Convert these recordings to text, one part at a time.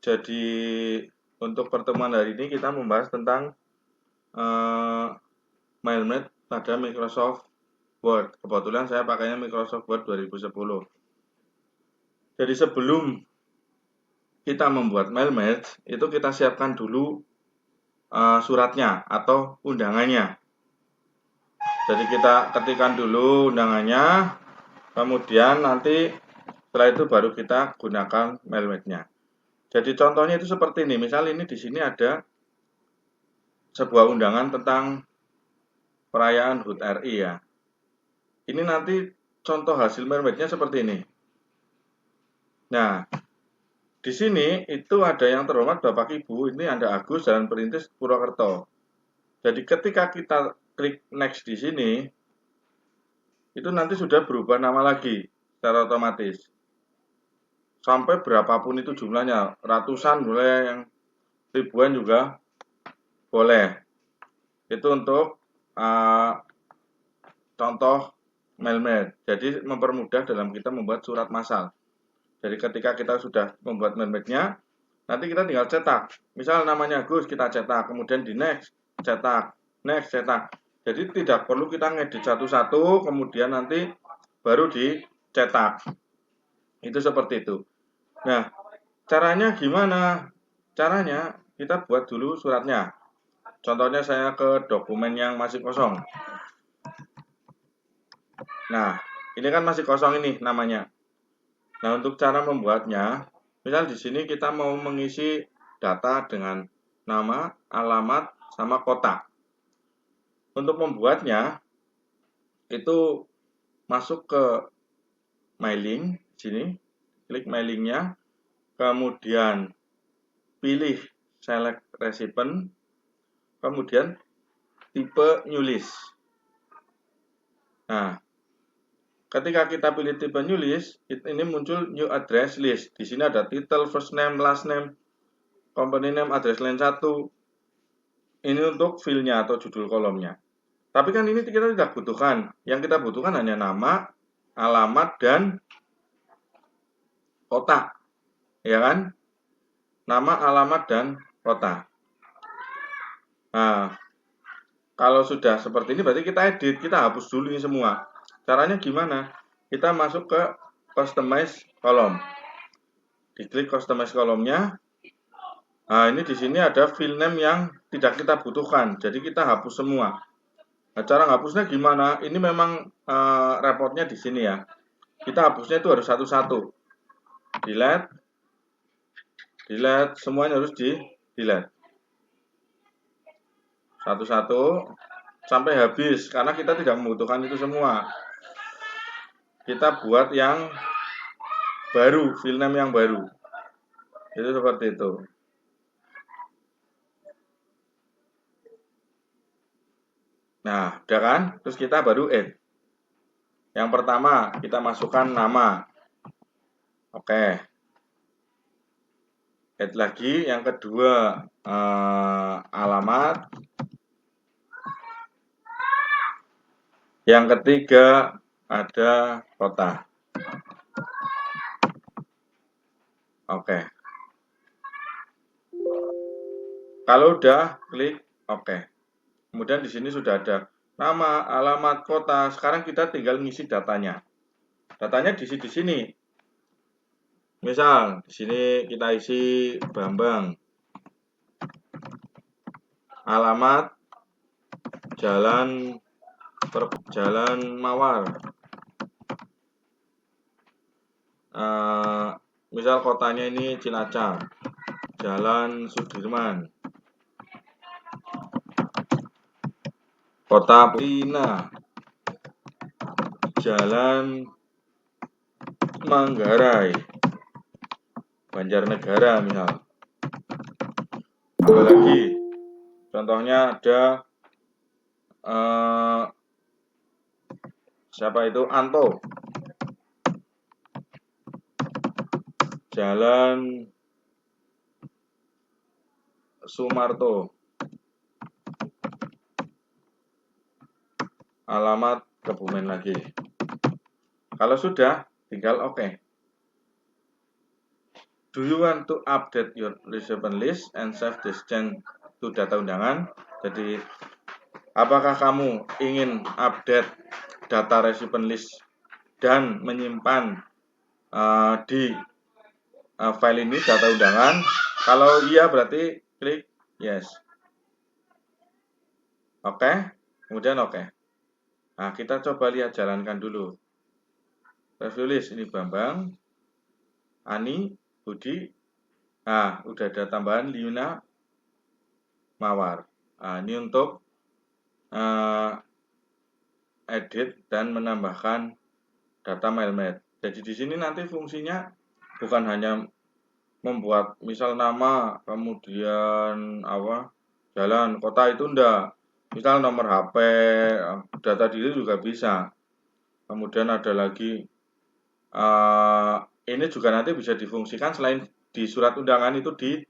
Jadi untuk pertemuan hari ini kita membahas tentang MailMate pada Microsoft Word. Kebetulan saya pakainya Microsoft Word 2010. Jadi sebelum kita membuat MailMate, itu kita siapkan dulu suratnya atau undangannya. Jadi kita ketikkan dulu undangannya, kemudian nanti setelah itu baru kita gunakan MailMate-nya. Jadi contohnya itu seperti ini. Misal ini di sini ada sebuah undangan tentang perayaan HUT RI ya. Ini nanti contoh hasil MailMate-nya seperti ini. Nah, di sini itu ada yang terhormat Bapak Ibu, ini ada Agus Jalan Perintis Purwokerto. Jadi ketika kita klik next di sini, itu nanti sudah berubah nama lagi secara otomatis. Sampai berapapun itu jumlahnya, ratusan boleh, yang ribuan juga boleh. Itu untuk contoh MailMate. Jadi mempermudah dalam kita membuat surat massal. Jadi ketika kita sudah membuat MailMate-nya, nanti kita tinggal cetak. Misal namanya Gus, kita cetak. Kemudian di next, cetak. Next, cetak. Jadi tidak perlu kita ngedit satu-satu, kemudian nanti baru dicetak. Itu seperti itu. Nah, caranya gimana? Caranya kita buat dulu suratnya. Contohnya saya ke dokumen yang masih kosong. Nah, ini kan masih kosong ini namanya. Nah, untuk cara membuatnya, misal di sini kita mau mengisi data dengan nama, alamat, sama kota. Untuk membuatnya, itu masuk ke mailing, sini, klik mailingnya, kemudian pilih select recipient, kemudian tipe new list. Nah, ketika kita pilih tipe new list, ini muncul new address list. Di sini ada title, first name, last name, company name, address line 1. Ini untuk fill-nya atau judul kolomnya. Tapi kan ini kita tidak butuhkan. Yang kita butuhkan hanya nama, alamat, dan kota. Ya kan? Nama, alamat, dan kota. Nah, kalau sudah seperti ini berarti kita edit, kita hapus dulu ini semua. Caranya gimana? Kita masuk ke customize kolom. Diklik customize kolomnya. Nah, ini di sini ada fill name yang tidak kita butuhkan. Jadi kita hapus semua. Nah, cara hapusnya gimana? Ini memang repotnya di sini ya. Kita hapusnya itu harus satu-satu. Delete. Delete, semuanya harus di delete. Satu-satu sampai habis karena kita tidak membutuhkan itu semua. Kita buat yang baru, fill name yang baru. Itu seperti itu. Nah, udah kan? Terus kita baru add. Yang pertama, kita masukkan nama. Oke. Add lagi. Yang kedua, alamat. Yang ketiga, ada kota. Oke. Kalau udah, klik oke. Kemudian di sini sudah ada nama, alamat, kota. Sekarang kita tinggal ngisi datanya. Datanya di sini. Misal di sini kita isi Bambang. Alamat Jalan Mawar. Misal kotanya ini Cilacap. Jalan Sudirman. Kota Pina. Jalan Manggarai. Banjarnegara misal. Ada lagi. Contohnya ada siapa itu? Anto. Jalan Sumarto. Alamat Kebumen lagi. Kalau sudah, tinggal oke. Do you want to update your recipient list and save this change to data undangan? Jadi, apakah kamu ingin update data recipient list dan menyimpan di file ini data undangan? Kalau iya berarti klik yes. Oke, kemudian oke. Nah, kita coba lihat jalankan dulu. Review list ini Bambang, Ani, Budi. Nah, udah ada tambahan Liuna, Mawar. Nah, ini untuk edit dan menambahkan data MailMed. Jadi di sini nanti fungsinya bukan hanya membuat misal nama, kemudian jalan, kota itu enggak. Misal nomor HP, data diri juga bisa. Kemudian ada lagi ini juga nanti bisa difungsikan selain di surat undangan itu di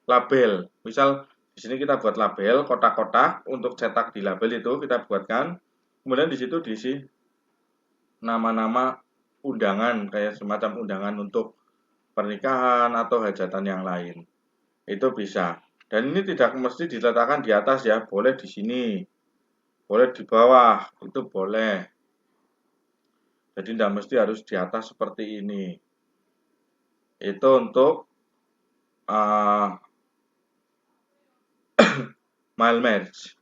label. Misal di sini kita buat label kotak-kotak untuk cetak di label itu kita buatkan. Kemudian di situ diisi nama-nama undangan kayak semacam undangan untuk pernikahan atau hajatan yang lain. Itu bisa. Dan ini tidak mesti diletakkan di atas ya, boleh di sini, boleh di bawah, itu boleh. Jadi tidak mesti harus di atas seperti ini. Itu untuk mail merge.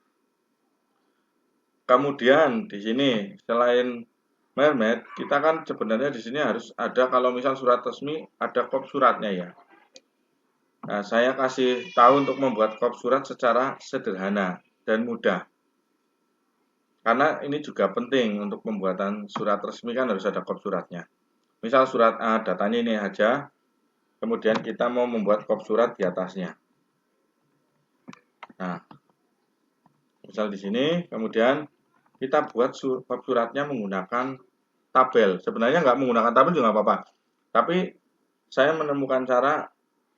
Kemudian di sini selain mail merge, kita kan sebenarnya di sini harus ada kalau misal surat resmi ada kop suratnya ya. Nah, saya kasih tahu untuk membuat kop surat secara sederhana dan mudah. Karena ini juga penting untuk pembuatan surat resmi kan harus ada kop suratnya. Misal surat datanya ini aja, kemudian kita mau membuat kop surat di atasnya. Nah, misal di sini, kemudian kita buat kop suratnya menggunakan tabel. Sebenarnya nggak menggunakan tabel juga nggak apa-apa. Tapi saya menemukan cara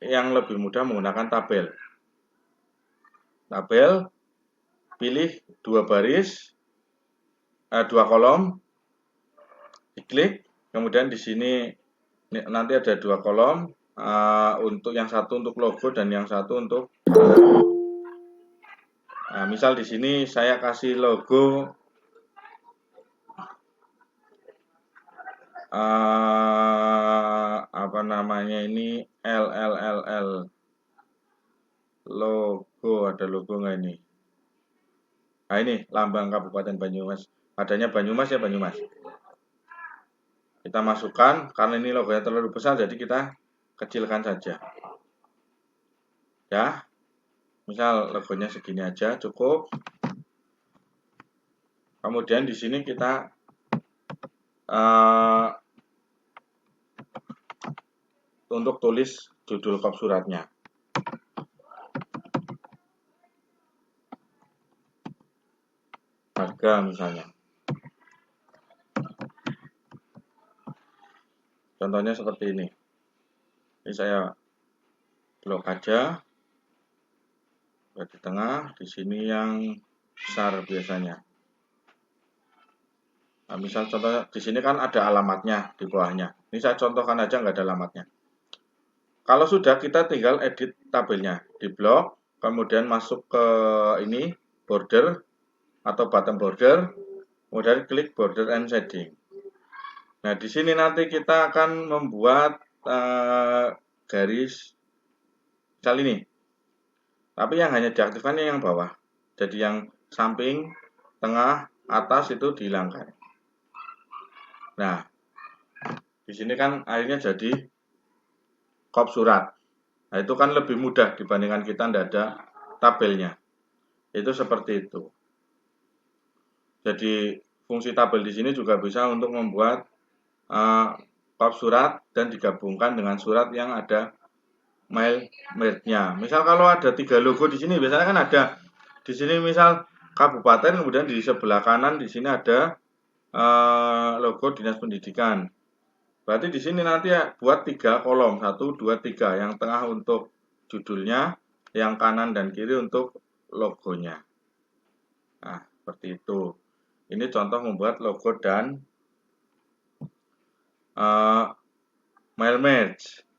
yang lebih mudah menggunakan tabel. Tabel, pilih 2 baris, 2 kolom, diklik, kemudian di sini nanti ada 2 kolom, untuk yang satu untuk logo dan yang satu untuk misal di sini saya kasih logo apa namanya ini LLLL logo, ada logo nggak ini? Nah ini lambang Kabupaten Banyumas, adanya Banyumas ya Banyumas. Kita masukkan, karena ini logonya terlalu besar jadi kita kecilkan saja. Ya, misal logonya segini aja cukup. Kemudian di sini kita untuk tulis judul kop suratnya. Harga misalnya. Contohnya seperti ini. Ini saya blok aja. Di tengah, di sini yang besar biasanya. Nah, misal contohnya di sini kan ada alamatnya di bawahnya. Ini saya contohkan aja nggak ada alamatnya. Kalau sudah kita tinggal edit tabelnya di blok, kemudian masuk ke ini border atau bottom border, kemudian klik border and shading. Nah di sini nanti kita akan membuat garis misal ini, tapi yang hanya diaktifkan yang bawah. Jadi yang samping, tengah, atas itu dihilangkan. Nah di sini kan akhirnya jadi kop surat. Nah, itu kan lebih mudah dibandingkan kita tidak ada tabelnya. Itu seperti itu. Jadi fungsi tabel di sini juga bisa untuk membuat kop surat dan digabungkan dengan surat yang ada mail merge-nya. Misal kalau ada 3 logo di sini, biasanya kan ada di sini misal kabupaten, kemudian di sebelah kanan di sini ada logo dinas pendidikan. Berarti di sini nanti ya buat 3 kolom, 1, 2, 3. Yang tengah untuk judulnya, yang kanan dan kiri untuk logonya. Nah, seperti itu. Ini contoh membuat logo dan mail merge.